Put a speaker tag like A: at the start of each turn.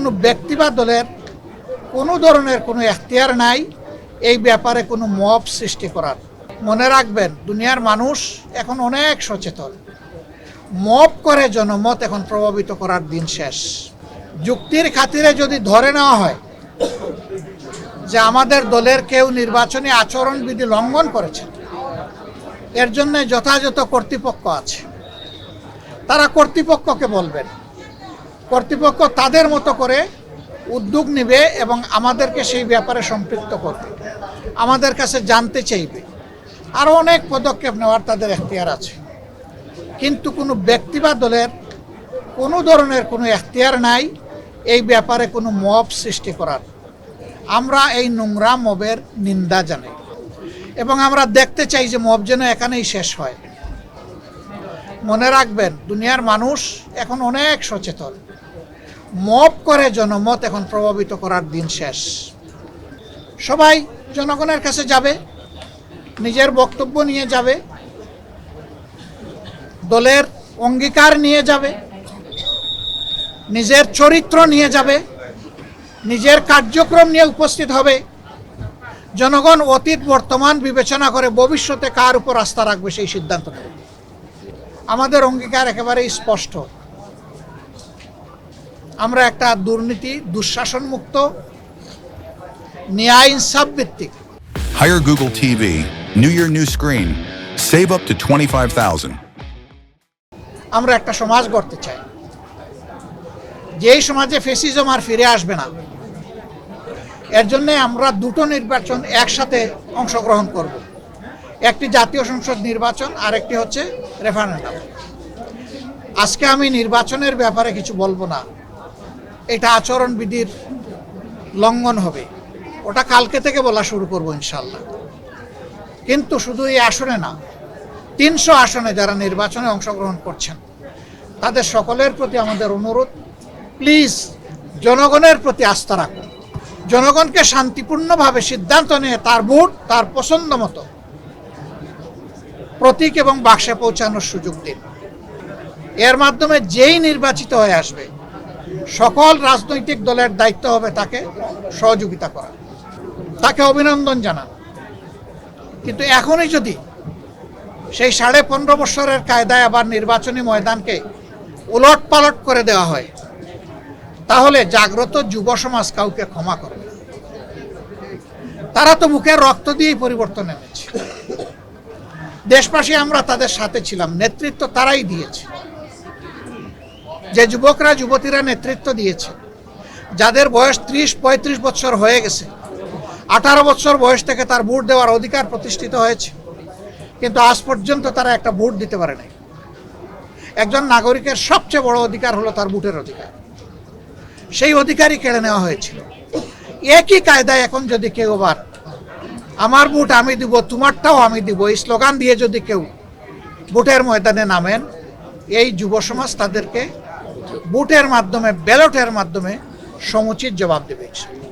A: কোনো ব্যক্তি বা দলের কোনো ধরনের কোনো এখতিয়ার নাই এই ব্যাপারে কোনো মব সৃষ্টি করার। মনে রাখবেন, দুনিয়ার মানুষ এখন অনেক সচেতন। মব করে জনমত এখন প্রভাবিত করার দিন শেষ। যুক্তির খাতিরে যদি ধরে নেওয়া হয় যে আমাদের দলের কেউ নির্বাচনী আচরণবিধি লঙ্ঘন করেছে, এর জন্য যথাযথ কর্তৃপক্ষ আছে, তারা কর্তৃপক্ষকে বলবেন, কর্তৃপক্ষ তাদের মতো করে উদ্যোগ নেবে এবং আমাদেরকে সেই ব্যাপারে সম্পৃক্ত করবে, আমাদের কাছে জানতে চাইবে, আরও অনেক পদক্ষেপ নেওয়ার তাদের এখতিয়ার আছে। কিন্তু কোনো ব্যক্তি বা দলের কোনো ধরনের কোনো এখতিয়ার নাই এই ব্যাপারে কোনো মব সৃষ্টি করার। আমরা এই নোংরা মবের নিন্দা জানাই এবং আমরা দেখতে চাই যে মব যেন এখানেই শেষ হয়। মনে রাখবেন, দুনিয়ার মানুষ এখন অনেক সচেতন। মব করে জনমত এখন প্রভাবিত করার দিন শেষ। সবাই জনগণের কাছে যাবে, নিজের বক্তব্য নিয়ে যাবে, দলের অঙ্গীকার নিয়ে যাবে, নিজের চরিত্র নিয়ে যাবে, নিজের কার্যক্রম নিয়ে উপস্থিত হবে। জনগণ অতীত বর্তমান বিবেচনা করে ভবিষ্যতে কার উপর আস্থা রাখবে সেই সিদ্ধান্ত নেবে। আমাদের অঙ্গীকার একেবারেই স্পষ্ট। আমরা একটা দুর্নীতি দুঃশাসন মুক্ত ন্যায় ইনসাফ ভিত্তিক।
B: Hire Google TV, new year, new screen. Save up to 25,000.
A: আমরা একটা সমাজ গড়তে চাই, যেই সমাজে ফ্যাসিজম আর ফিরে আসবে না। এর জন্য আমরা দুটো নির্বাচন একসাথে অংশগ্রহণ করব। একটি জাতীয় সংসদ নির্বাচন আর একটি হচ্ছে রেফারেন্ডাম। আজকে আমি নির্বাচনের ব্যাপারে কিছু বলবো না, এটা আচরণবিধির লঙ্ঘন হবে, ওটা কালকে থেকে বলা শুরু করব ইনশাল্লাহ। কিন্তু শুধু এই আসনে না, 300 আসনে যারা নির্বাচনে অংশগ্রহণ করছেন তাদের সকলের প্রতি আমাদের অনুরোধ, প্লিজ জনগণের প্রতি আস্থা রাখুন। জনগণকে শান্তিপূর্ণভাবে সিদ্ধান্ত নিয়ে তার ভোট তার পছন্দ মতো প্রতীক এবং বাক্সে পৌঁছানোর সুযোগ দিন। এর মাধ্যমে যেই নির্বাচিত হয়ে আসবে, সকল রাজনৈতিক দলের দায়িত্ব হবে তাকে সহযোগিতা করা, তাকে অভিনন্দন জানান। কিন্তু এখনই যদি সেই 15.5 বছরের কায়দায় আবার নির্বাচনী ময়দানকে উলট পালট করে দেওয়া হয়, তাহলে জাগ্রত যুব সমাজ কাউকে ক্ষমা করবে না। তারা তো বুকের রক্ত দিয়েই পরিবর্তন এনেছে। দেশবাসী আমরা তাদের সাথে ছিলাম, নেতৃত্ব তারাই দিয়েছে। যে যুবকরা যুবতীরা নেতৃত্ব দিয়েছে, যাদের বয়স 30-35 বছর হয়ে গেছে, 18 বছর বয়স থেকে তার ভোট দেওয়ার অধিকার প্রতিষ্ঠিত হয়েছে, কিন্তু আজ পর্যন্ত তারা একটা ভোট দিতে পারে নাই। একজন নাগরিকের সবচেয়ে বড় অধিকার হলো তার ভোটের অধিকার। সেই অধিকারই কেড়ে নেওয়া হয়েছিল। একই কায়দায় এখন যদি কেউ আবার আমার ভোট আমি দিব, তোমারটাও আমি দিব, এই স্লোগান দিয়ে যদি কেউ ভোটের ময়দানে নামেন, এই যুব সমাজ তাদেরকে ভোটের মাধ্যমে, ব্যালটের মাধ্যমে সমুচিত জবাব দেবে।